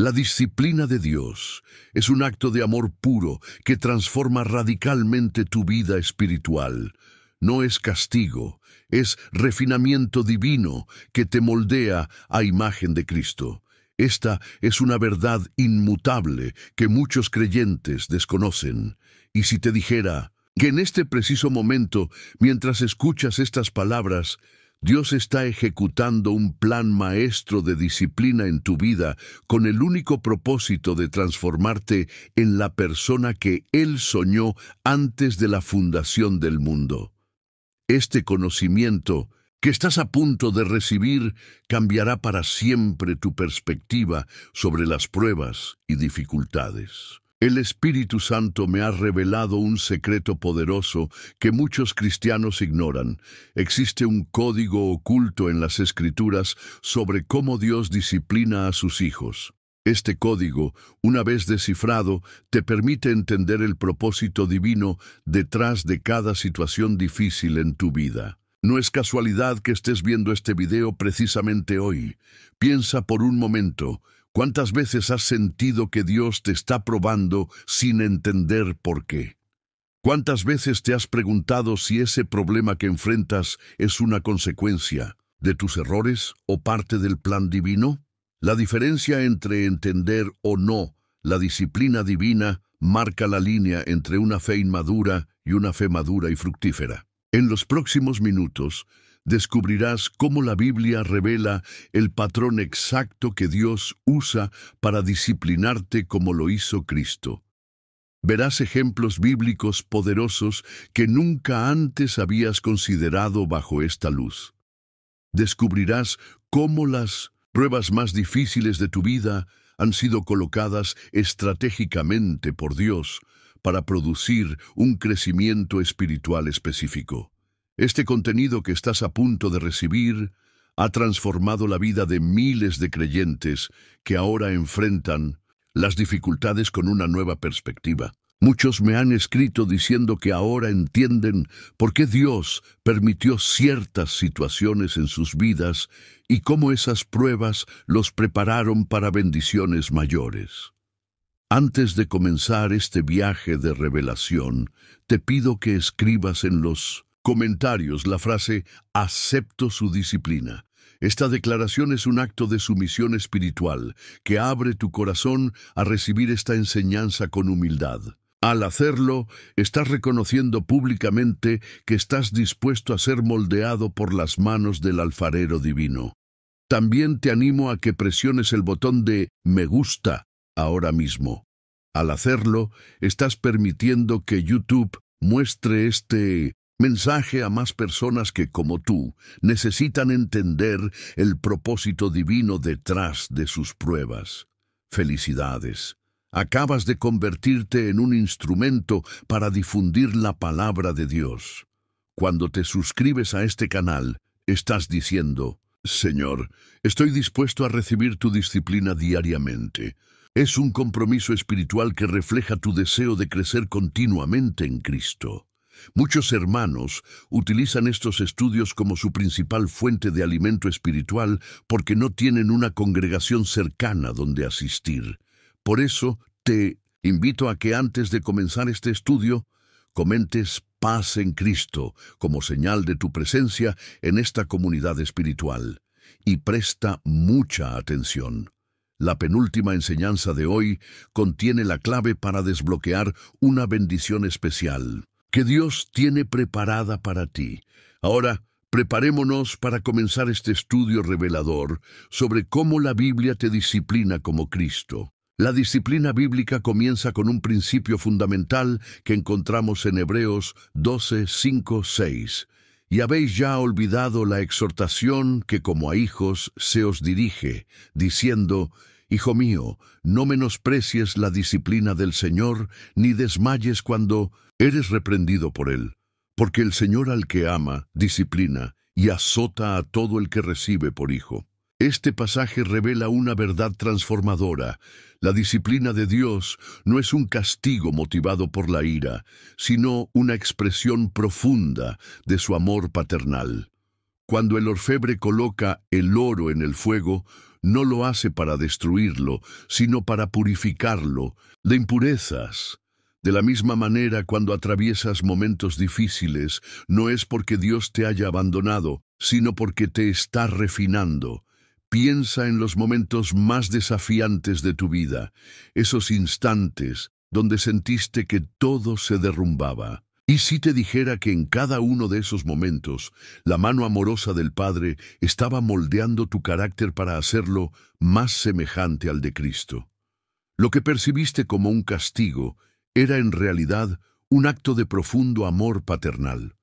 La disciplina de Dios es un acto de amor puro que transforma radicalmente tu vida espiritual. No es castigo, es refinamiento divino que te moldea a imagen de Cristo. Esta es una verdad inmutable que muchos creyentes desconocen. Y si te dijera que en este preciso momento, mientras escuchas estas palabras, Dios está ejecutando un plan maestro de disciplina en tu vida con el único propósito de transformarte en la persona que Él soñó antes de la fundación del mundo. Este conocimiento que estás a punto de recibir cambiará para siempre tu perspectiva sobre las pruebas y dificultades. El Espíritu Santo me ha revelado un secreto poderoso que muchos cristianos ignoran. Existe un código oculto en las Escrituras sobre cómo Dios disciplina a sus hijos. Este código, una vez descifrado, te permite entender el propósito divino detrás de cada situación difícil en tu vida. No es casualidad que estés viendo este video precisamente hoy. Piensa por un momento, ¿cuántas veces has sentido que Dios te está probando sin entender por qué? ¿Cuántas veces te has preguntado si ese problema que enfrentas es una consecuencia de tus errores o parte del plan divino? La diferencia entre entender o no la disciplina divina marca la línea entre una fe inmadura y una fe madura y fructífera. En los próximos minutos, descubrirás cómo la Biblia revela el patrón exacto que Dios usa para disciplinarte como lo hizo Cristo. Verás ejemplos bíblicos poderosos que nunca antes habías considerado bajo esta luz. Descubrirás cómo las pruebas más difíciles de tu vida han sido colocadas estratégicamente por Dios para producir un crecimiento espiritual específico. Este contenido que estás a punto de recibir ha transformado la vida de miles de creyentes que ahora enfrentan las dificultades con una nueva perspectiva. Muchos me han escrito diciendo que ahora entienden por qué Dios permitió ciertas situaciones en sus vidas y cómo esas pruebas los prepararon para bendiciones mayores. Antes de comenzar este viaje de revelación, te pido que escribas en los comentarios la frase «Acepto su disciplina». Esta declaración es un acto de sumisión espiritual que abre tu corazón a recibir esta enseñanza con humildad. Al hacerlo, estás reconociendo públicamente que estás dispuesto a ser moldeado por las manos del alfarero divino. También te animo a que presiones el botón de «Me gusta» ahora mismo. Al hacerlo, estás permitiendo que YouTube muestre este mensaje a más personas que, como tú, necesitan entender el propósito divino detrás de sus pruebas. Felicidades. Acabas de convertirte en un instrumento para difundir la palabra de Dios. Cuando te suscribes a este canal, estás diciendo, «Señor, estoy dispuesto a recibir tu disciplina diariamente». Es un compromiso espiritual que refleja tu deseo de crecer continuamente en Cristo. Muchos hermanos utilizan estos estudios como su principal fuente de alimento espiritual porque no tienen una congregación cercana donde asistir. Por eso, te invito a que antes de comenzar este estudio, comentes paz en Cristo como señal de tu presencia en esta comunidad espiritual. Y presta mucha atención. La penúltima enseñanza de hoy contiene la clave para desbloquear una bendición especial que Dios tiene preparada para ti. Ahora, preparémonos para comenzar este estudio revelador sobre cómo la Biblia te disciplina como Cristo. La disciplina bíblica comienza con un principio fundamental que encontramos en Hebreos 12, 5, 6. Y habéis ya olvidado la exhortación que como a hijos se os dirige, diciendo, «Hijo mío, no menosprecies la disciplina del Señor, ni desmayes cuando eres reprendido por Él. Porque el Señor al que ama, disciplina, y azota a todo el que recibe por hijo». Este pasaje revela una verdad transformadora. La disciplina de Dios no es un castigo motivado por la ira, sino una expresión profunda de su amor paternal. Cuando el orfebre coloca el oro en el fuego, no lo hace para destruirlo, sino para purificarlo de impurezas. De la misma manera, cuando atraviesas momentos difíciles, no es porque Dios te haya abandonado, sino porque te está refinando. Piensa en los momentos más desafiantes de tu vida, esos instantes donde sentiste que todo se derrumbaba. ¿Y si te dijera que en cada uno de esos momentos, la mano amorosa del Padre estaba moldeando tu carácter para hacerlo más semejante al de Cristo? Lo que percibiste como un castigo era en realidad un acto de profundo amor paternal.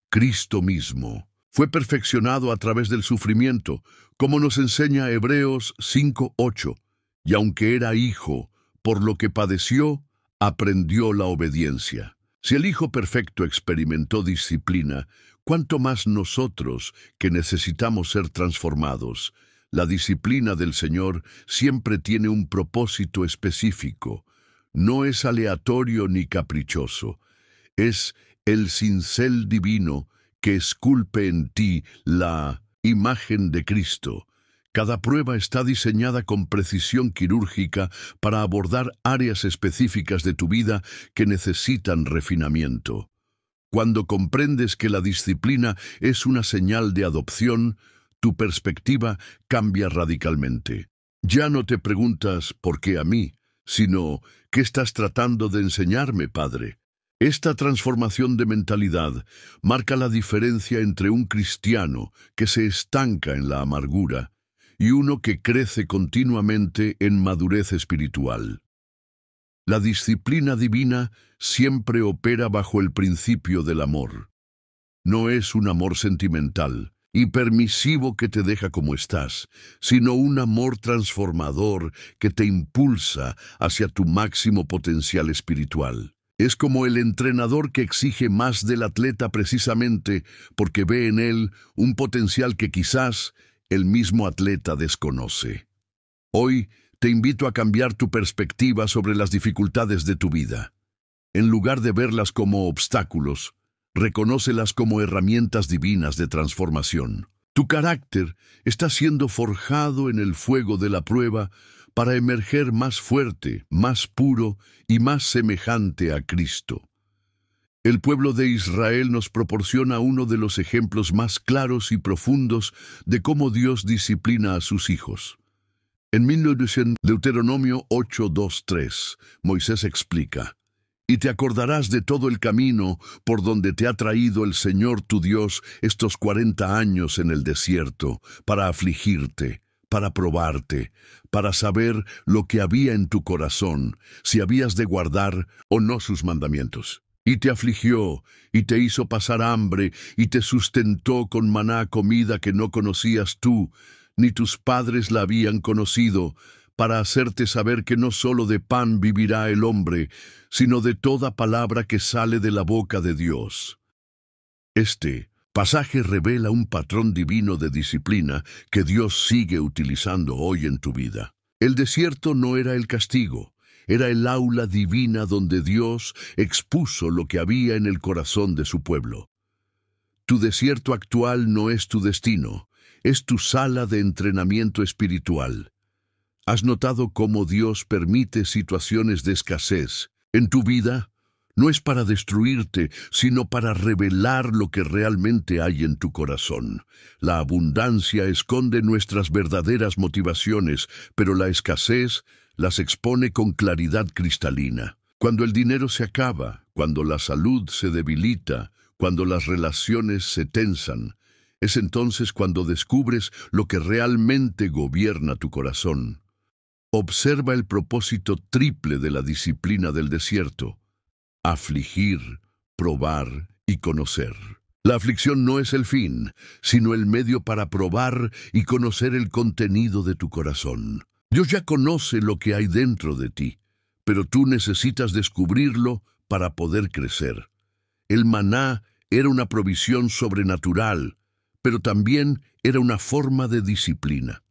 Cristo mismo fue perfeccionado a través del sufrimiento, como nos enseña Hebreos 5:8, y aunque era hijo, por lo que padeció, aprendió la obediencia. Si el Hijo perfecto experimentó disciplina, ¿cuánto más nosotros que necesitamos ser transformados? La disciplina del Señor siempre tiene un propósito específico. No es aleatorio ni caprichoso. Es el cincel divino que esculpe en ti la imagen de Cristo. Cada prueba está diseñada con precisión quirúrgica para abordar áreas específicas de tu vida que necesitan refinamiento. Cuando comprendes que la disciplina es una señal de adopción, tu perspectiva cambia radicalmente. Ya no te preguntas ¿por qué a mí?, sino ¿qué estás tratando de enseñarme, Padre? Esta transformación de mentalidad marca la diferencia entre un cristiano que se estanca en la amargura y uno que crece continuamente en madurez espiritual. La disciplina divina siempre opera bajo el principio del amor. No es un amor sentimental y permisivo que te deja como estás, sino un amor transformador que te impulsa hacia tu máximo potencial espiritual. Es como el entrenador que exige más del atleta precisamente porque ve en él un potencial que quizás el mismo atleta desconoce. Hoy te invito a cambiar tu perspectiva sobre las dificultades de tu vida. En lugar de verlas como obstáculos, reconócelas como herramientas divinas de transformación. Tu carácter está siendo forjado en el fuego de la prueba para emerger más fuerte, más puro y más semejante a Cristo. El pueblo de Israel nos proporciona uno de los ejemplos más claros y profundos de cómo Dios disciplina a sus hijos. En Deuteronomio 8:2-3, Moisés explica: «Y te acordarás de todo el camino por donde te ha traído el Señor tu Dios estos 40 años en el desierto, para afligirte, para probarte, para saber lo que había en tu corazón, si habías de guardar o no sus mandamientos. Y te afligió, y te hizo pasar hambre, y te sustentó con maná, comida que no conocías tú, ni tus padres la habían conocido, para hacerte saber que no solo de pan vivirá el hombre, sino de toda palabra que sale de la boca de Dios». Este pasaje revela un patrón divino de disciplina que Dios sigue utilizando hoy en tu vida. El desierto no era el castigo, era el aula divina donde Dios expuso lo que había en el corazón de su pueblo. Tu desierto actual no es tu destino, es tu sala de entrenamiento espiritual. ¿Has notado cómo Dios permite situaciones de escasez en tu vida? No es para destruirte, sino para revelar lo que realmente hay en tu corazón. La abundancia esconde nuestras verdaderas motivaciones, pero la escasez las expone con claridad cristalina. Cuando el dinero se acaba, cuando la salud se debilita, cuando las relaciones se tensan, es entonces cuando descubres lo que realmente gobierna tu corazón. Observa el propósito triple de la disciplina del desierto: afligir, probar y conocer. La aflicción no es el fin, sino el medio para probar y conocer el contenido de tu corazón. Dios ya conoce lo que hay dentro de ti, pero tú necesitas descubrirlo para poder crecer. El maná era una provisión sobrenatural, pero también era una forma de disciplina.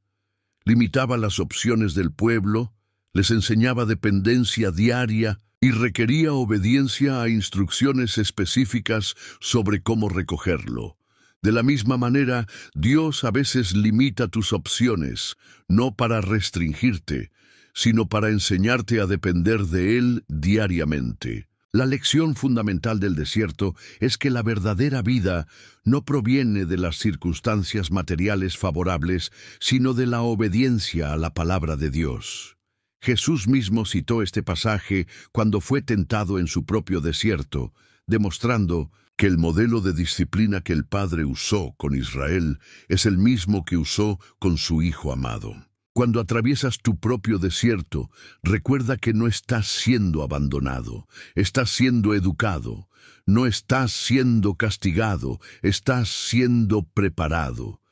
Limitaba las opciones del pueblo, les enseñaba dependencia diaria y requería obediencia a instrucciones específicas sobre cómo recogerlo. De la misma manera, Dios a veces limita tus opciones, no para restringirte, sino para enseñarte a depender de Él diariamente. La lección fundamental del desierto es que la verdadera vida no proviene de las circunstancias materiales favorables, sino de la obediencia a la palabra de Dios. Jesús mismo citó este pasaje cuando fue tentado en su propio desierto, demostrando que el modelo de disciplina que el Padre usó con Israel es el mismo que usó con su Hijo amado. Cuando atraviesas tu propio desierto, recuerda que no estás siendo abandonado, estás siendo educado, no estás siendo castigado, estás siendo preparado.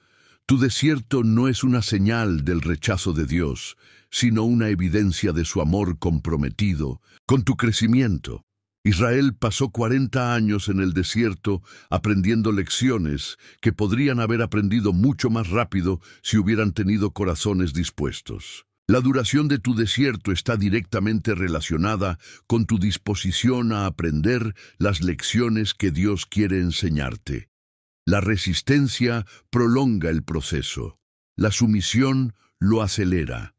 Tu desierto no es una señal del rechazo de Dios, sino una evidencia de su amor comprometido con tu crecimiento. Israel pasó 40 años en el desierto aprendiendo lecciones que podrían haber aprendido mucho más rápido si hubieran tenido corazones dispuestos. La duración de tu desierto está directamente relacionada con tu disposición a aprender las lecciones que Dios quiere enseñarte. La resistencia prolonga el proceso. La sumisión lo acelera.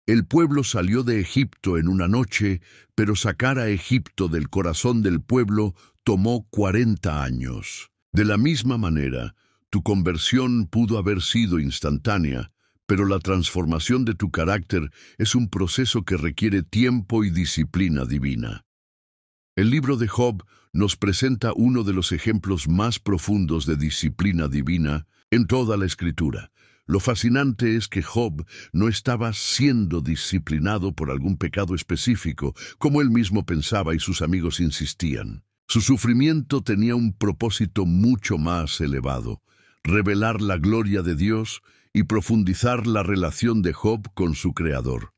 El pueblo salió de Egipto en una noche, pero sacar a Egipto del corazón del pueblo tomó 40 años. De la misma manera, tu conversión pudo haber sido instantánea, pero la transformación de tu carácter es un proceso que requiere tiempo y disciplina divina. El libro de Job nos presenta uno de los ejemplos más profundos de disciplina divina en toda la Escritura. Lo fascinante es que Job no estaba siendo disciplinado por algún pecado específico, como él mismo pensaba y sus amigos insistían. Su sufrimiento tenía un propósito mucho más elevado: revelar la gloria de Dios y profundizar la relación de Job con su Creador.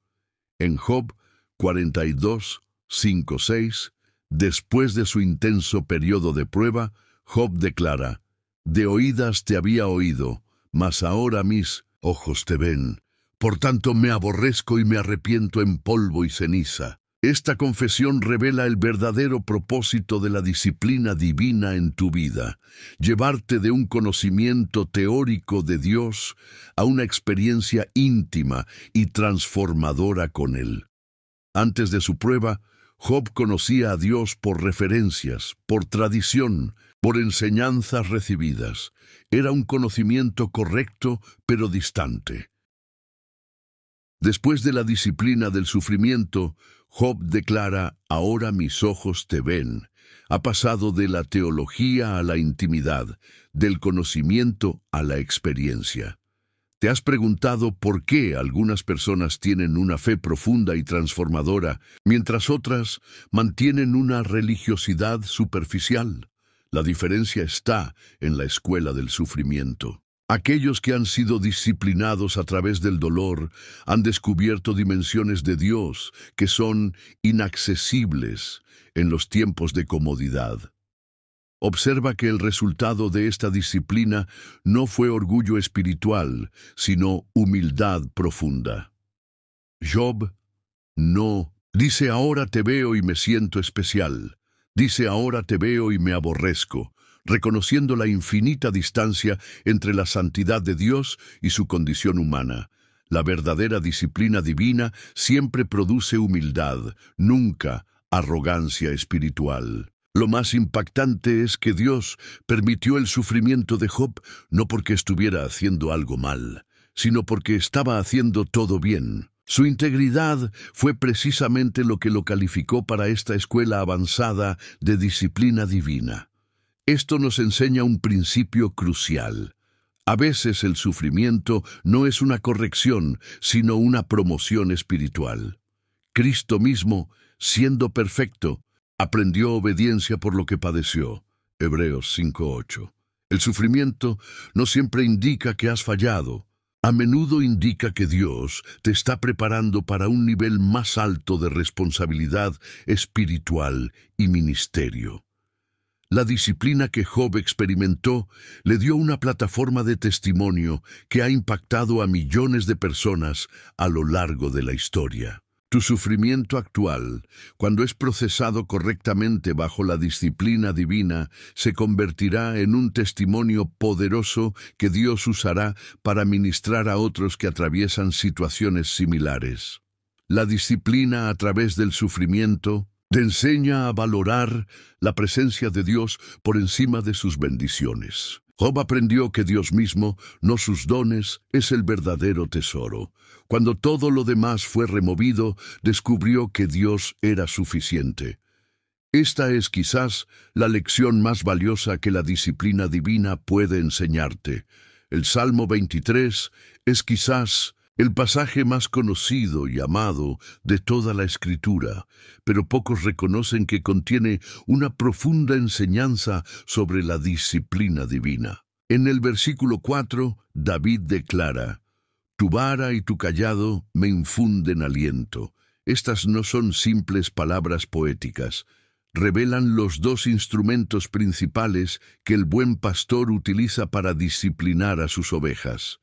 En Job 42, 5, 6, después de su intenso periodo de prueba, Job declara: «De oídas te había oído, mas ahora mis ojos te ven. Por tanto me aborrezco y me arrepiento en polvo y ceniza». Esta confesión revela el verdadero propósito de la disciplina divina en tu vida: llevarte de un conocimiento teórico de Dios a una experiencia íntima y transformadora con Él. Antes de su prueba, Job conocía a Dios por referencias, por tradición, por enseñanzas recibidas. Era un conocimiento correcto, pero distante. Después de la disciplina del sufrimiento, Job declara: «Ahora mis ojos te ven». Ha pasado de la teología a la intimidad, del conocimiento a la experiencia. ¿Te has preguntado por qué algunas personas tienen una fe profunda y transformadora, mientras otras mantienen una religiosidad superficial? La diferencia está en la escuela del sufrimiento. Aquellos que han sido disciplinados a través del dolor han descubierto dimensiones de Dios que son inaccesibles en los tiempos de comodidad. Observa que el resultado de esta disciplina no fue orgullo espiritual, sino humildad profunda. Job no dice: «Ahora te veo y me siento especial». Dice: «Ahora te veo y me aborrezco», reconociendo la infinita distancia entre la santidad de Dios y su condición humana. La verdadera disciplina divina siempre produce humildad, nunca arrogancia espiritual. Lo más impactante es que Dios permitió el sufrimiento de Job no porque estuviera haciendo algo mal, sino porque estaba haciendo todo bien. Su integridad fue precisamente lo que lo calificó para esta escuela avanzada de disciplina divina. Esto nos enseña un principio crucial. A veces el sufrimiento no es una corrección, sino una promoción espiritual. Cristo mismo, siendo perfecto, aprendió obediencia por lo que padeció. Hebreos 5:8. El sufrimiento no siempre indica que has fallado. A menudo indica que Dios te está preparando para un nivel más alto de responsabilidad espiritual y ministerio. La disciplina que Job experimentó le dio una plataforma de testimonio que ha impactado a millones de personas a lo largo de la historia. Tu sufrimiento actual, cuando es procesado correctamente bajo la disciplina divina, se convertirá en un testimonio poderoso que Dios usará para ministrar a otros que atraviesan situaciones similares. La disciplina a través del sufrimiento te enseña a valorar la presencia de Dios por encima de sus bendiciones. Job aprendió que Dios mismo, no sus dones, es el verdadero tesoro. Cuando todo lo demás fue removido, descubrió que Dios era suficiente. Esta es quizás la lección más valiosa que la disciplina divina puede enseñarte. El Salmo 23 es quizás el pasaje más conocido y amado de toda la Escritura, pero pocos reconocen que contiene una profunda enseñanza sobre la disciplina divina. En el versículo 4, David declara: «Tu vara y tu callado me infunden aliento». Estas no son simples palabras poéticas. Revelan los dos instrumentos principales que el buen pastor utiliza para disciplinar a sus ovejas.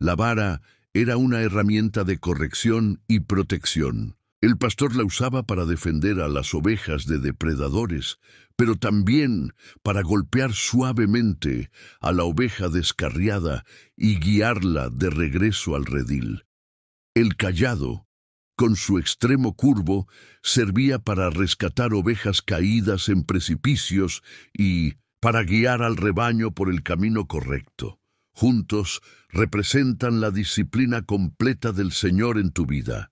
La vara era una herramienta de corrección y protección. El pastor la usaba para defender a las ovejas de depredadores, pero también para golpear suavemente a la oveja descarriada y guiarla de regreso al redil. El cayado, con su extremo curvo, servía para rescatar ovejas caídas en precipicios y para guiar al rebaño por el camino correcto. Juntos representan la disciplina completa del Señor en tu vida.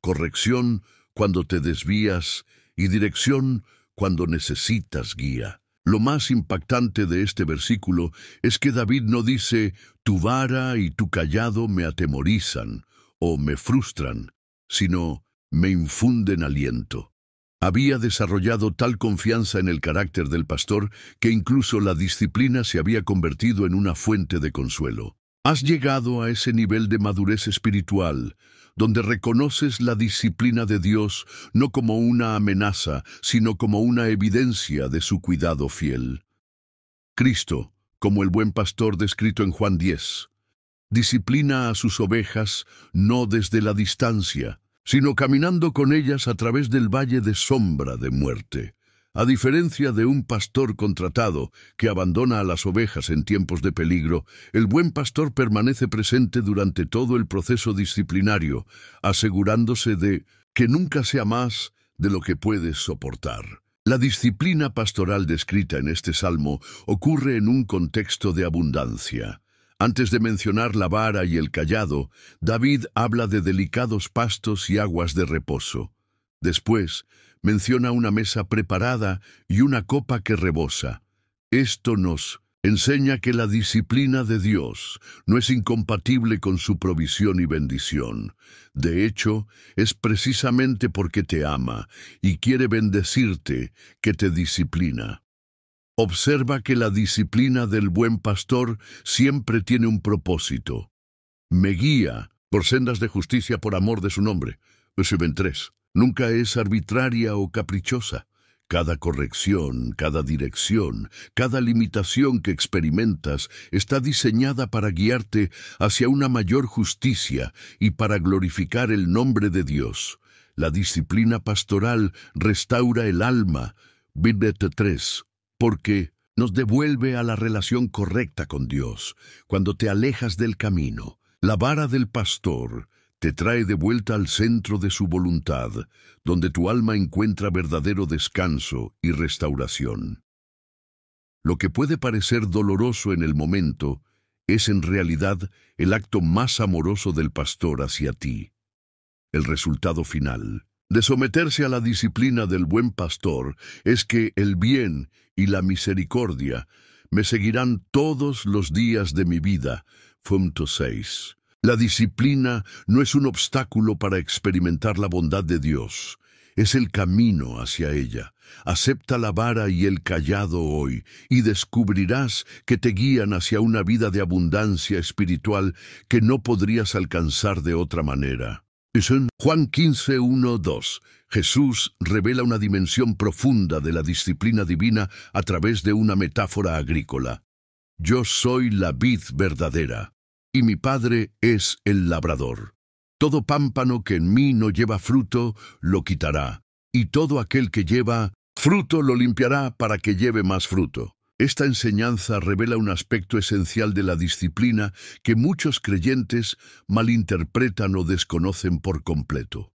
Corrección cuando te desvías y dirección cuando necesitas guía. Lo más impactante de este versículo es que David no dice: «Tu vara y tu callado me atemorizan» o «me frustran», sino «me infunden aliento». Había desarrollado tal confianza en el carácter del pastor que incluso la disciplina se había convertido en una fuente de consuelo. Has llegado a ese nivel de madurez espiritual, donde reconoces la disciplina de Dios no como una amenaza, sino como una evidencia de su cuidado fiel. Cristo, como el buen pastor descrito en Juan 10, disciplina a sus ovejas no desde la distancia, sino caminando con ellas a través del valle de sombra de muerte. A diferencia de un pastor contratado que abandona a las ovejas en tiempos de peligro, el buen pastor permanece presente durante todo el proceso disciplinario, asegurándose de que nunca sea más de lo que puedes soportar. La disciplina pastoral descrita en este salmo ocurre en un contexto de abundancia. Antes de mencionar la vara y el cayado, David habla de delicados pastos y aguas de reposo. Después, menciona una mesa preparada y una copa que rebosa. Esto nos enseña que la disciplina de Dios no es incompatible con su provisión y bendición. De hecho, es precisamente porque te ama y quiere bendecirte que te disciplina. Observa que la disciplina del buen pastor siempre tiene un propósito. Me guía por sendas de justicia por amor de su nombre. Verso 23. Nunca es arbitraria o caprichosa. Cada corrección, cada dirección, cada limitación que experimentas está diseñada para guiarte hacia una mayor justicia y para glorificar el nombre de Dios. La disciplina pastoral restaura el alma. Verso 3. Porque nos devuelve a la relación correcta con Dios. Cuando te alejas del camino, la vara del pastor te trae de vuelta al centro de su voluntad, donde tu alma encuentra verdadero descanso y restauración. Lo que puede parecer doloroso en el momento es en realidad el acto más amoroso del pastor hacia ti. El resultado final de someterse a la disciplina del buen pastor es que el bien y la misericordia me seguirán todos los días de mi vida. Punto 6. La disciplina no es un obstáculo para experimentar la bondad de Dios, es el camino hacia ella. Acepta la vara y el cayado hoy, y descubrirás que te guían hacia una vida de abundancia espiritual que no podrías alcanzar de otra manera. En Juan 15, 1, 2, Jesús revela una dimensión profunda de la disciplina divina a través de una metáfora agrícola. Yo soy la vid verdadera, y mi Padre es el labrador. Todo pámpano que en mí no lleva fruto, lo quitará, y todo aquel que lleva fruto lo limpiará para que lleve más fruto. Esta enseñanza revela un aspecto esencial de la disciplina que muchos creyentes malinterpretan o desconocen por completo.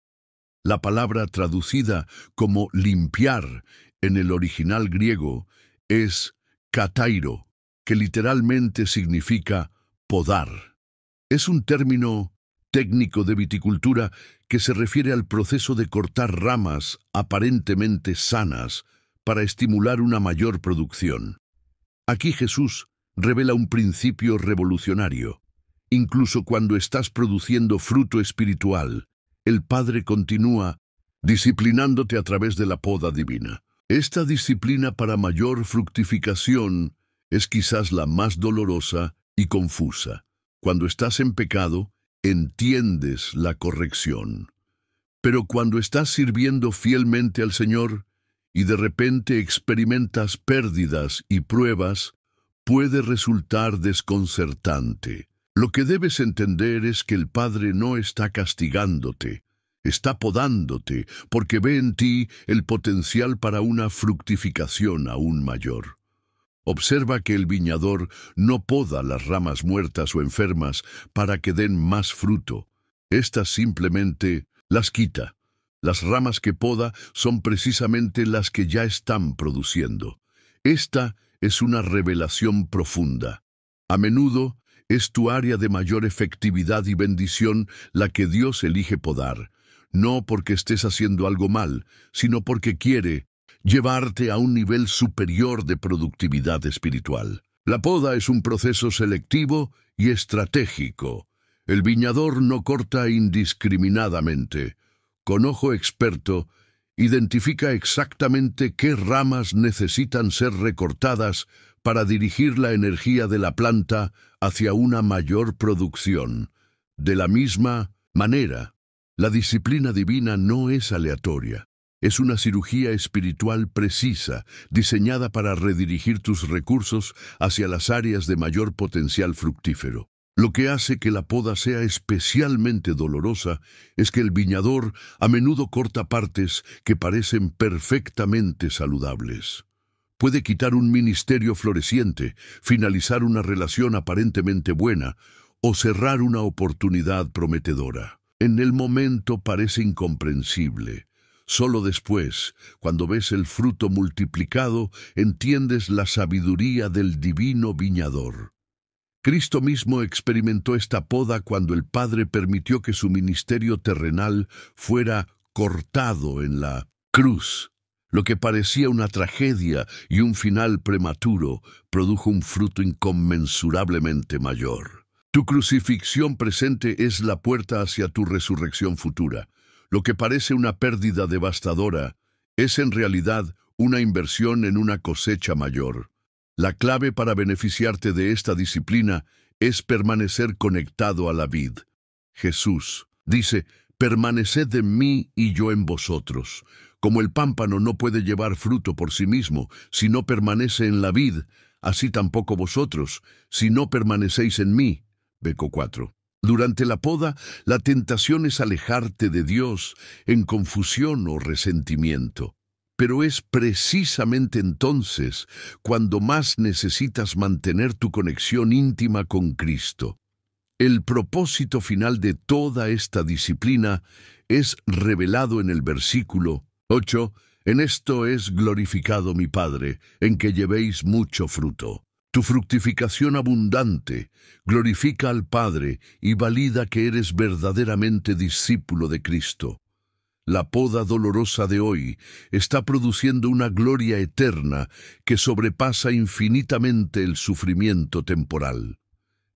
La palabra traducida como limpiar en el original griego es katairo, que literalmente significa podar. Es un término técnico de viticultura que se refiere al proceso de cortar ramas aparentemente sanas para estimular una mayor producción. Aquí Jesús revela un principio revolucionario. Incluso cuando estás produciendo fruto espiritual, el Padre continúa disciplinándote a través de la poda divina. Esta disciplina para mayor fructificación es quizás la más dolorosa y confusa. Cuando estás en pecado, entiendes la corrección. Pero cuando estás sirviendo fielmente al Señor y de repente experimentas pérdidas y pruebas, puede resultar desconcertante. Lo que debes entender es que el Padre no está castigándote, está podándote, porque ve en ti el potencial para una fructificación aún mayor. Observa que el viñador no poda las ramas muertas o enfermas para que den más fruto. Estas simplemente las quita. Las ramas que poda son precisamente las que ya están produciendo. Esta es una revelación profunda. A menudo es tu área de mayor efectividad y bendición la que Dios elige podar, no porque estés haciendo algo mal, sino porque quiere llevarte a un nivel superior de productividad espiritual. La poda es un proceso selectivo y estratégico. El viñador no corta indiscriminadamente. Con ojo experto, identifica exactamente qué ramas necesitan ser recortadas para dirigir la energía de la planta hacia una mayor producción. De la misma manera, la disciplina divina no es aleatoria. Es una cirugía espiritual precisa, diseñada para redirigir tus recursos hacia las áreas de mayor potencial fructífero. Lo que hace que la poda sea especialmente dolorosa es que el viñador a menudo corta partes que parecen perfectamente saludables. Puede quitar un ministerio floreciente, finalizar una relación aparentemente buena o cerrar una oportunidad prometedora. En el momento parece incomprensible. Solo después, cuando ves el fruto multiplicado, entiendes la sabiduría del divino viñador. Cristo mismo experimentó esta poda cuando el Padre permitió que su ministerio terrenal fuera cortado en la cruz. Lo que parecía una tragedia y un final prematuro produjo un fruto inconmensurablemente mayor. Tu crucifixión presente es la puerta hacia tu resurrección futura. Lo que parece una pérdida devastadora es en realidad una inversión en una cosecha mayor. La clave para beneficiarte de esta disciplina es permanecer conectado a la vid. Jesús dice, permaneced en mí y yo en vosotros. Como el pámpano no puede llevar fruto por sí mismo si no permanece en la vid, así tampoco vosotros, si no permanecéis en mí. Beco 4. Durante la poda, la tentación es alejarte de Dios en confusión o resentimiento. Pero es precisamente entonces cuando más necesitas mantener tu conexión íntima con Cristo. El propósito final de toda esta disciplina es revelado en el versículo 8. En esto es glorificado mi Padre, en que llevéis mucho fruto. Tu fructificación abundante glorifica al Padre y valida que eres verdaderamente discípulo de Cristo. La poda dolorosa de hoy está produciendo una gloria eterna que sobrepasa infinitamente el sufrimiento temporal.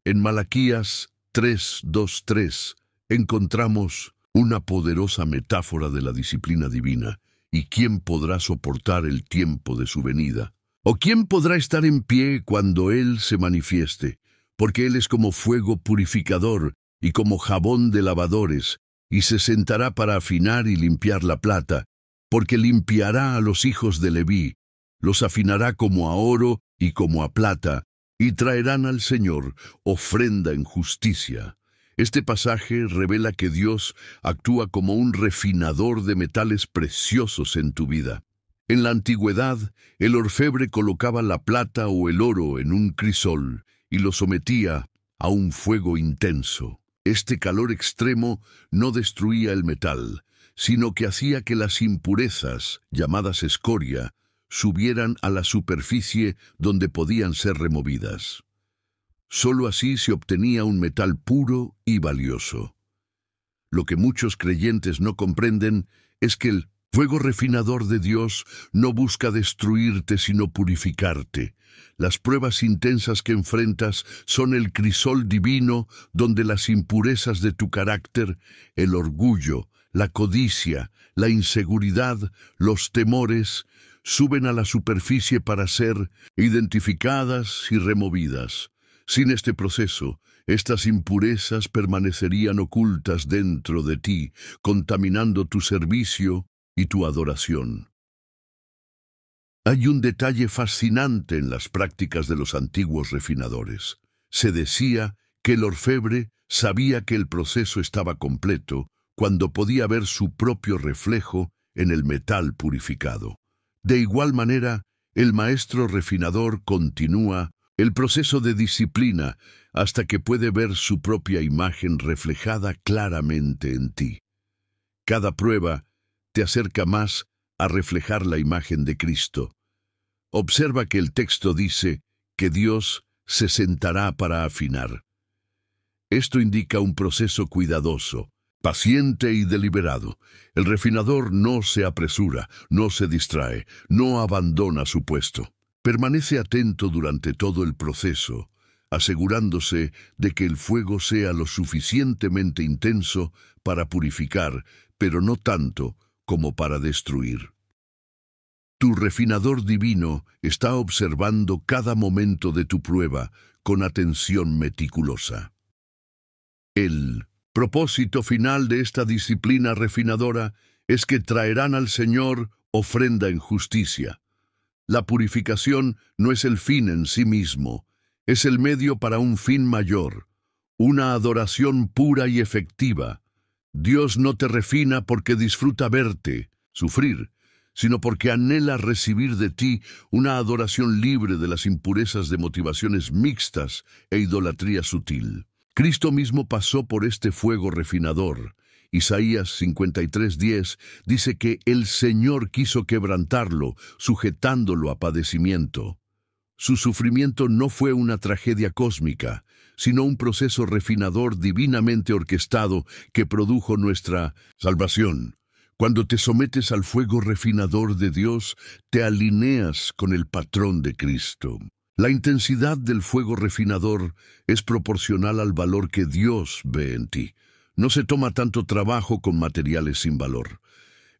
En Malaquías 3:2-3 encontramos una poderosa metáfora de la disciplina divina. ¿Y quién podrá soportar el tiempo de su venida? ¿O quién podrá estar en pie cuando Él se manifieste? Porque Él es como fuego purificador y como jabón de lavadores, y se sentará para afinar y limpiar la plata, porque limpiará a los hijos de Leví, los afinará como a oro y como a plata, y traerán al Señor ofrenda en justicia. Este pasaje revela que Dios actúa como un refinador de metales preciosos en tu vida. En la antigüedad, el orfebre colocaba la plata o el oro en un crisol y lo sometía a un fuego intenso. Este calor extremo no destruía el metal, sino que hacía que las impurezas, llamadas escoria, subieran a la superficie donde podían ser removidas. Solo así se obtenía un metal puro y valioso. Lo que muchos creyentes no comprenden es que el fuego refinador de Dios no busca destruirte sino purificarte. Las pruebas intensas que enfrentas son el crisol divino donde las impurezas de tu carácter, el orgullo, la codicia, la inseguridad, los temores, suben a la superficie para ser identificadas y removidas. Sin este proceso, estas impurezas permanecerían ocultas dentro de ti, contaminando tu servicio y tu adoración. Hay un detalle fascinante en las prácticas de los antiguos refinadores. Se decía que el orfebre sabía que el proceso estaba completo cuando podía ver su propio reflejo en el metal purificado. De igual manera, el maestro refinador continúa el proceso de disciplina hasta que puede ver su propia imagen reflejada claramente en ti. Cada prueba te acerca más a reflejar la imagen de Cristo. Observa que el texto dice que Dios se sentará para afinar. Esto indica un proceso cuidadoso, paciente y deliberado. El refinador no se apresura, no se distrae, no abandona su puesto. Permanece atento durante todo el proceso, asegurándose de que el fuego sea lo suficientemente intenso para purificar, pero no tanto como para destruir. Tu refinador divino está observando cada momento de tu prueba con atención meticulosa. El propósito final de esta disciplina refinadora es que traerán al Señor ofrenda en justicia. La purificación no es el fin en sí mismo, es el medio para un fin mayor, una adoración pura y efectiva. Dios no te refina porque disfruta verte sufrir, sino porque anhela recibir de ti una adoración libre de las impurezas de motivaciones mixtas e idolatría sutil. Cristo mismo pasó por este fuego refinador. Isaías 53:10 dice que el Señor quiso quebrantarlo, sujetándolo a padecimiento. Su sufrimiento no fue una tragedia cósmica, sino un proceso refinador divinamente orquestado que produjo nuestra salvación. Cuando te sometes al fuego refinador de Dios, te alineas con el patrón de Cristo. La intensidad del fuego refinador es proporcional al valor que Dios ve en ti. No se toma tanto trabajo con materiales sin valor.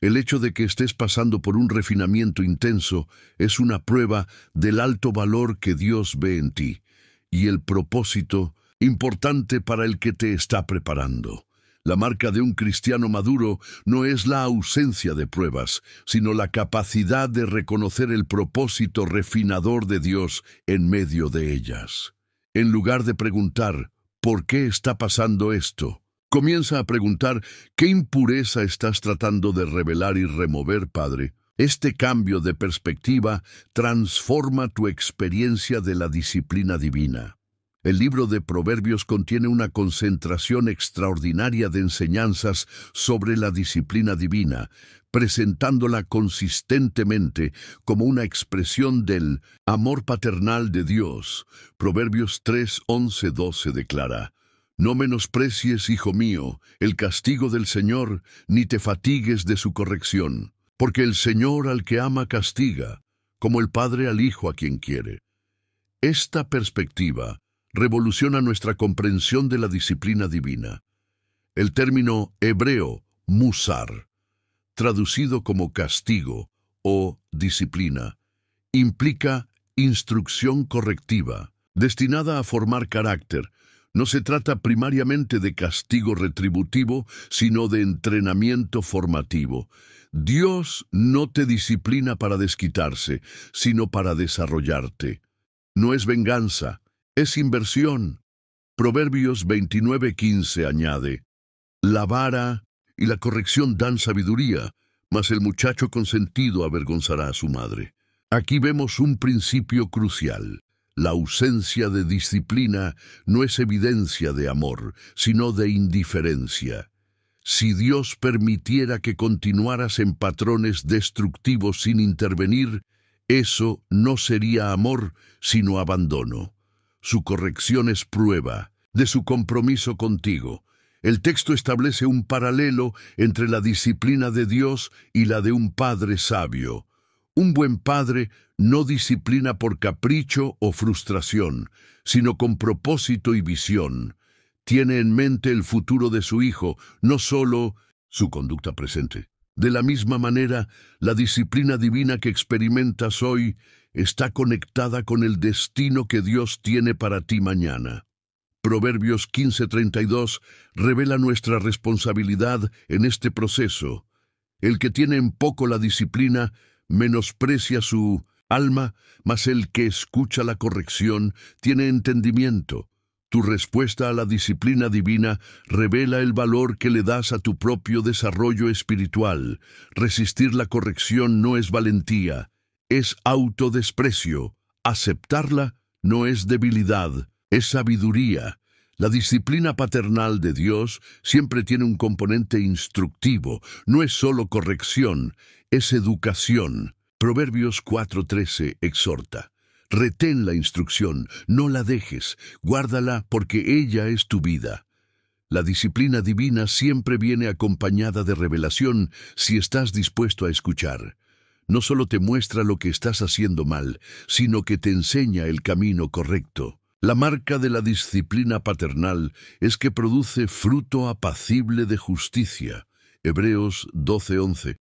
El hecho de que estés pasando por un refinamiento intenso es una prueba del alto valor que Dios ve en ti y el propósito importante para el que te está preparando. La marca de un cristiano maduro no es la ausencia de pruebas, sino la capacidad de reconocer el propósito refinador de Dios en medio de ellas. En lugar de preguntar, ¿por qué está pasando esto?, comienza a preguntar, ¿qué impureza estás tratando de revelar y remover, Padre? Este cambio de perspectiva transforma tu experiencia de la disciplina divina. El libro de Proverbios contiene una concentración extraordinaria de enseñanzas sobre la disciplina divina, presentándola consistentemente como una expresión del amor paternal de Dios. Proverbios 3:11-12 declara: No menosprecies, hijo mío, el castigo del Señor, ni te fatigues de su corrección, porque el Señor al que ama castiga, como el padre al hijo a quien quiere. Esta perspectiva revoluciona nuestra comprensión de la disciplina divina. El término hebreo musar, traducido como castigo o disciplina, implica instrucción correctiva, destinada a formar carácter. No se trata primariamente de castigo retributivo, sino de entrenamiento formativo. Dios no te disciplina para desquitarse, sino para desarrollarte. No es venganza, es inversión. Proverbios 29:15 añade: la vara y la corrección dan sabiduría, mas el muchacho consentido avergonzará a su madre. Aquí vemos un principio crucial. La ausencia de disciplina no es evidencia de amor, sino de indiferencia. Si Dios permitiera que continuaras en patrones destructivos sin intervenir, eso no sería amor, sino abandono. Su corrección es prueba de su compromiso contigo. El texto establece un paralelo entre la disciplina de Dios y la de un padre sabio. Un buen padre no disciplina por capricho o frustración, sino con propósito y visión. Tiene en mente el futuro de su hijo, no solo su conducta presente. De la misma manera, la disciplina divina que experimentas hoy está conectada con el destino que Dios tiene para ti mañana. Proverbios 15:32 revela nuestra responsabilidad en este proceso. El que tiene en poco la disciplina menosprecia su alma, mas el que escucha la corrección tiene entendimiento. Tu respuesta a la disciplina divina revela el valor que le das a tu propio desarrollo espiritual. Resistir la corrección no es valentía, es autodesprecio. Aceptarla no es debilidad, es sabiduría. La disciplina paternal de Dios siempre tiene un componente instructivo, no es solo corrección, es educación. Proverbios 4:13 exhorta: retén la instrucción, no la dejes, guárdala porque ella es tu vida. La disciplina divina siempre viene acompañada de revelación si estás dispuesto a escuchar. No solo te muestra lo que estás haciendo mal, sino que te enseña el camino correcto. La marca de la disciplina paternal es que produce fruto apacible de justicia. Hebreos 12:11.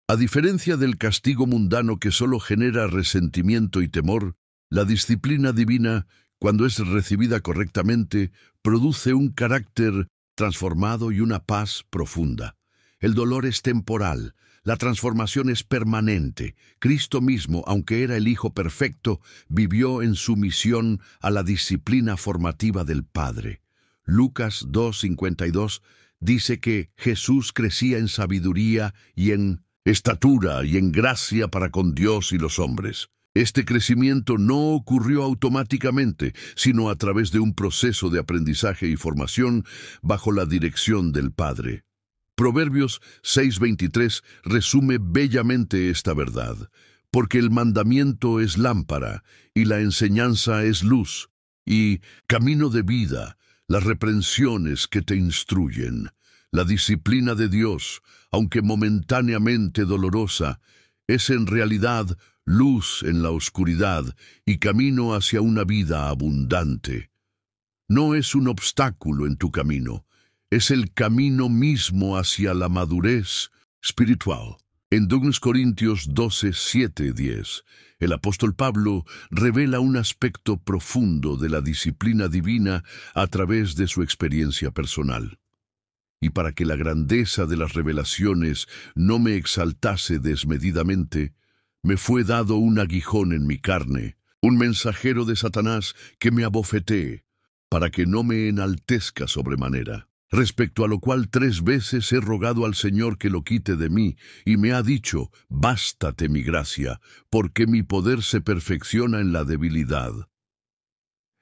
A diferencia del castigo mundano que solo genera resentimiento y temor, la disciplina divina, cuando es recibida correctamente, produce un carácter transformado y una paz profunda. El dolor es temporal, la transformación es permanente. Cristo mismo, aunque era el Hijo perfecto, vivió en sumisión a la disciplina formativa del Padre. Lucas 2:52 dice que Jesús crecía en sabiduría y en estatura y en gracia para con Dios y los hombres. Este crecimiento no ocurrió automáticamente, sino a través de un proceso de aprendizaje y formación bajo la dirección del Padre. Proverbios 6:23 resume bellamente esta verdad: porque el mandamiento es lámpara, y la enseñanza es luz, y camino de vida, las reprensiones que te instruyen. La disciplina de Dios, aunque momentáneamente dolorosa, es en realidad luz en la oscuridad y camino hacia una vida abundante. No es un obstáculo en tu camino, es el camino mismo hacia la madurez espiritual. En 2 Corintios 12:7-10, el apóstol Pablo revela un aspecto profundo de la disciplina divina a través de su experiencia personal. Y para que la grandeza de las revelaciones no me exaltase desmedidamente, me fue dado un aguijón en mi carne, un mensajero de Satanás que me abofetee, para que no me enaltezca sobremanera. Respecto a lo cual 3 veces he rogado al Señor que lo quite de mí, y me ha dicho: bástate mi gracia, porque mi poder se perfecciona en la debilidad.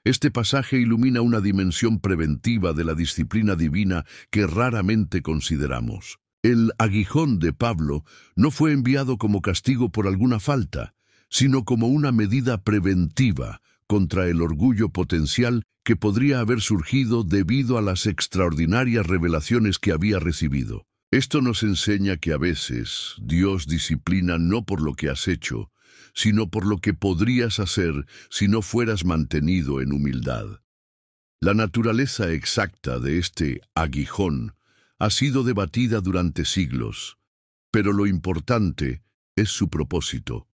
Este pasaje ilumina una dimensión preventiva de la disciplina divina que raramente consideramos. El aguijón de Pablo no fue enviado como castigo por alguna falta, sino como una medida preventiva contra el orgullo potencial que podría haber surgido debido a las extraordinarias revelaciones que había recibido. Esto nos enseña que a veces Dios disciplina no por lo que has hecho, sino por lo que podrías hacer si no fueras mantenido en humildad. La naturaleza exacta de este aguijón ha sido debatida durante siglos, pero lo importante es su propósito: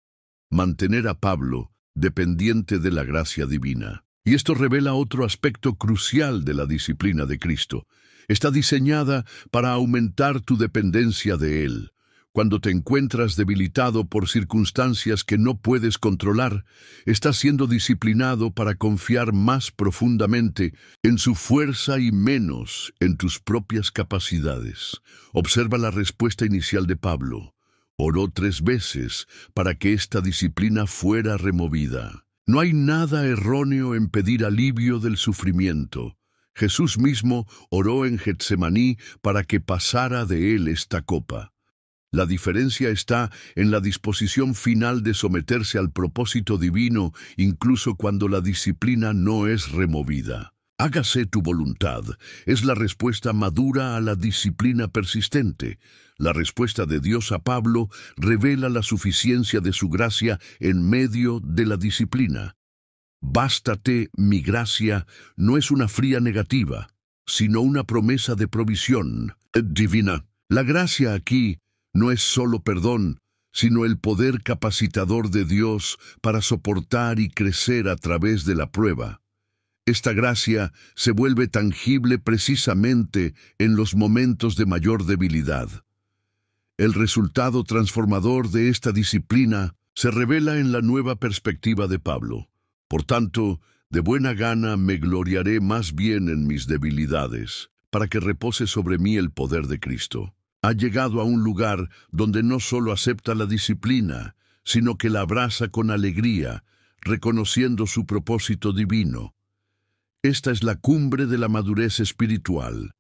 mantener a Pablo dependiente de la gracia divina. Y esto revela otro aspecto crucial de la disciplina de Cristo. Está diseñada para aumentar tu dependencia de Él. Cuando te encuentras debilitado por circunstancias que no puedes controlar, estás siendo disciplinado para confiar más profundamente en su fuerza y menos en tus propias capacidades. Observa la respuesta inicial de Pablo. Oró 3 veces para que esta disciplina fuera removida. No hay nada erróneo en pedir alivio del sufrimiento. Jesús mismo oró en Getsemaní para que pasara de él esta copa. La diferencia está en la disposición final de someterse al propósito divino, incluso cuando la disciplina no es removida. Hágase tu voluntad es la respuesta madura a la disciplina persistente. La respuesta de Dios a Pablo revela la suficiencia de su gracia en medio de la disciplina. Bástate mi gracia no es una fría negativa, sino una promesa de provisión divina. La gracia aquí no es solo perdón, sino el poder capacitador de Dios para soportar y crecer a través de la prueba. Esta gracia se vuelve tangible precisamente en los momentos de mayor debilidad. El resultado transformador de esta disciplina se revela en la nueva perspectiva de Pablo. Por tanto, de buena gana me gloriaré más bien en mis debilidades, para que repose sobre mí el poder de Cristo. Ha llegado a un lugar donde no solo acepta la disciplina, sino que la abraza con alegría, reconociendo su propósito divino. Esta es la cumbre de la madurez espiritual.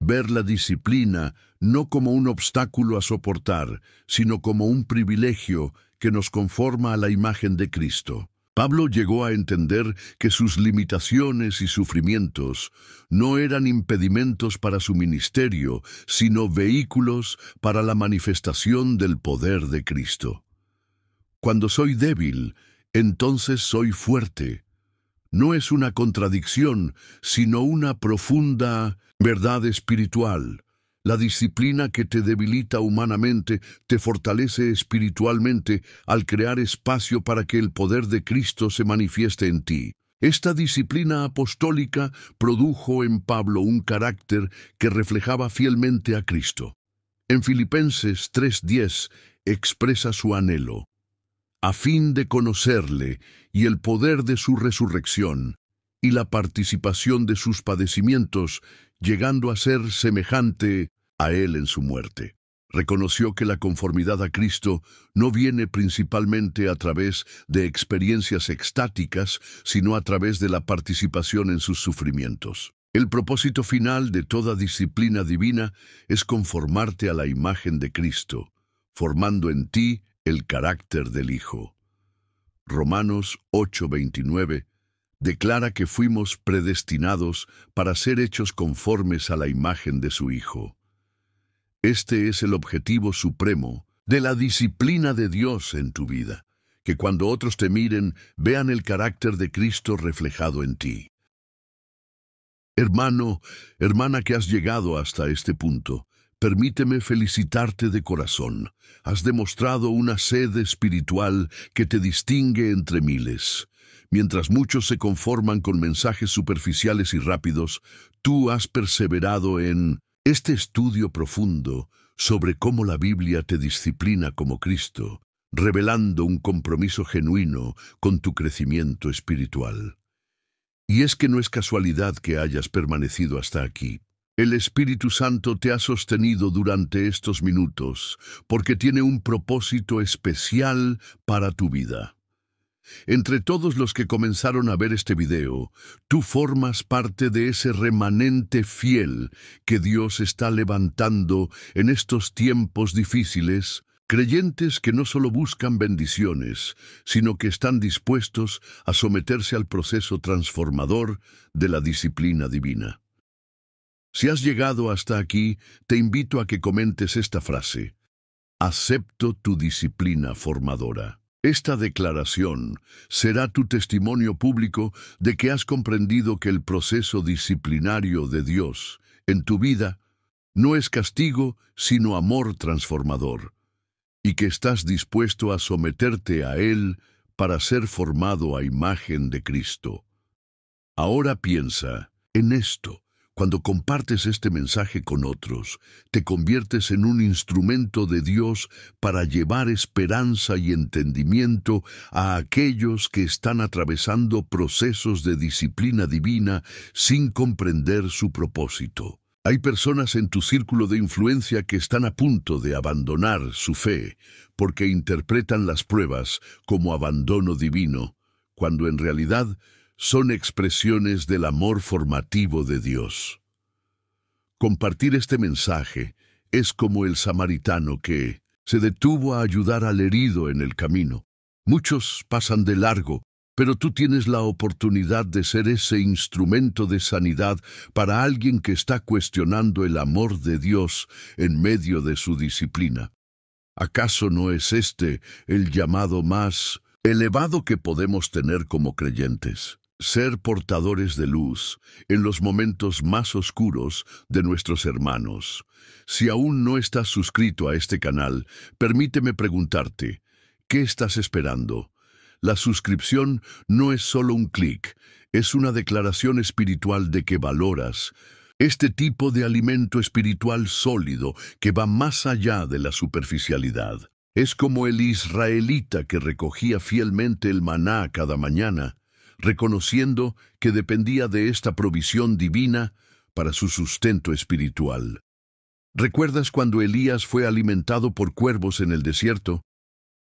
Ver la disciplina no como un obstáculo a soportar, sino como un privilegio que nos conforma a la imagen de Cristo. Pablo llegó a entender que sus limitaciones y sufrimientos no eran impedimentos para su ministerio, sino vehículos para la manifestación del poder de Cristo. Cuando soy débil, entonces soy fuerte. No es una contradicción, sino una profunda verdad espiritual. La disciplina que te debilita humanamente te fortalece espiritualmente al crear espacio para que el poder de Cristo se manifieste en ti. Esta disciplina apostólica produjo en Pablo un carácter que reflejaba fielmente a Cristo. En Filipenses 3:10 expresa su anhelo, a fin de conocerle y el poder de su resurrección, y la participación de sus padecimientos, llegando a ser semejante a él en su muerte. Reconoció que la conformidad a Cristo no viene principalmente a través de experiencias extáticas, sino a través de la participación en sus sufrimientos. El propósito final de toda disciplina divina es conformarte a la imagen de Cristo, formando en ti el carácter del Hijo. Romanos 8:29 declara que fuimos predestinados para ser hechos conformes a la imagen de su Hijo. Este es el objetivo supremo de la disciplina de Dios en tu vida, que cuando otros te miren, vean el carácter de Cristo reflejado en ti. Hermano, hermana que has llegado hasta este punto, permíteme felicitarte de corazón. Has demostrado una sed espiritual que te distingue entre miles. Mientras muchos se conforman con mensajes superficiales y rápidos, tú has perseverado en este estudio profundo sobre cómo la Biblia te disciplina como Cristo, revelando un compromiso genuino con tu crecimiento espiritual. Y es que no es casualidad que hayas permanecido hasta aquí. El Espíritu Santo te ha sostenido durante estos minutos, porque tiene un propósito especial para tu vida. Entre todos los que comenzaron a ver este video, tú formas parte de ese remanente fiel que Dios está levantando en estos tiempos difíciles, creyentes que no solo buscan bendiciones, sino que están dispuestos a someterse al proceso transformador de la disciplina divina. Si has llegado hasta aquí, te invito a que comentes esta frase: acepto tu disciplina formadora. Esta declaración será tu testimonio público de que has comprendido que el proceso disciplinario de Dios en tu vida no es castigo, sino amor transformador, y que estás dispuesto a someterte a Él para ser formado a imagen de Cristo. Ahora piensa en esto. Cuando compartes este mensaje con otros, te conviertes en un instrumento de Dios para llevar esperanza y entendimiento a aquellos que están atravesando procesos de disciplina divina sin comprender su propósito. Hay personas en tu círculo de influencia que están a punto de abandonar su fe porque interpretan las pruebas como abandono divino, cuando en realidad son expresiones del amor formativo de Dios. Compartir este mensaje es como el samaritano que se detuvo a ayudar al herido en el camino. Muchos pasan de largo, pero tú tienes la oportunidad de ser ese instrumento de sanidad para alguien que está cuestionando el amor de Dios en medio de su disciplina. ¿Acaso no es este el llamado más elevado que podemos tener como creyentes? Ser portadores de luz en los momentos más oscuros de nuestros hermanos. Si aún no estás suscrito a este canal, permíteme preguntarte, ¿qué estás esperando? La suscripción no es solo un clic, es una declaración espiritual de que valoras este tipo de alimento espiritual sólido que va más allá de la superficialidad. Es como el israelita que recogía fielmente el maná cada mañana, reconociendo que dependía de esta provisión divina para su sustento espiritual. ¿Recuerdas cuando Elías fue alimentado por cuervos en el desierto?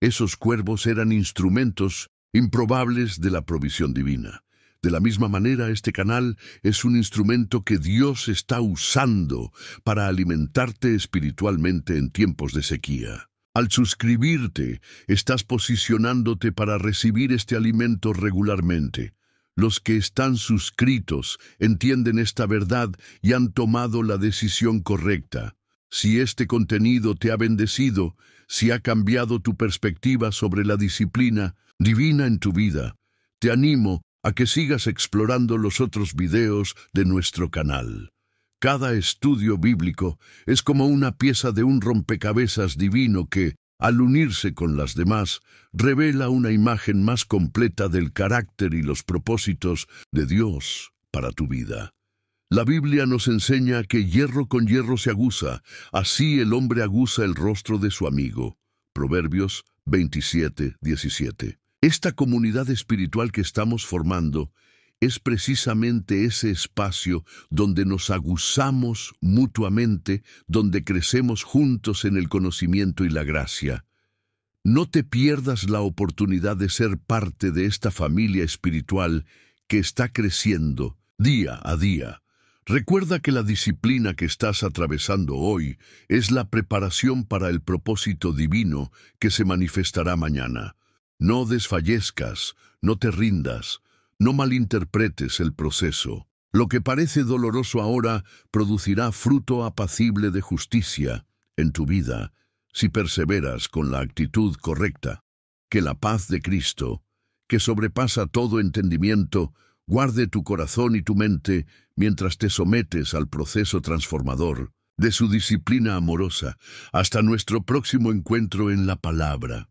Esos cuervos eran instrumentos improbables de la provisión divina. De la misma manera, este canal es un instrumento que Dios está usando para alimentarte espiritualmente en tiempos de sequía. Al suscribirte, estás posicionándote para recibir este alimento regularmente. Los que están suscritos entienden esta verdad y han tomado la decisión correcta. Si este contenido te ha bendecido, si ha cambiado tu perspectiva sobre la disciplina divina en tu vida, te animo a que sigas explorando los otros videos de nuestro canal. Cada estudio bíblico es como una pieza de un rompecabezas divino que, al unirse con las demás, revela una imagen más completa del carácter y los propósitos de Dios para tu vida. La Biblia nos enseña que hierro con hierro se aguza, así el hombre aguza el rostro de su amigo. Proverbios 27:17. Esta comunidad espiritual que estamos formando es precisamente ese espacio donde nos aguzamos mutuamente, donde crecemos juntos en el conocimiento y la gracia. No te pierdas la oportunidad de ser parte de esta familia espiritual que está creciendo día a día. Recuerda que la disciplina que estás atravesando hoy es la preparación para el propósito divino que se manifestará mañana. No desfallezcas, no te rindas, no malinterpretes el proceso. Lo que parece doloroso ahora producirá fruto apacible de justicia en tu vida si perseveras con la actitud correcta. Que la paz de Cristo, que sobrepasa todo entendimiento, guarde tu corazón y tu mente mientras te sometes al proceso transformador de su disciplina amorosa. Hasta nuestro próximo encuentro en la palabra.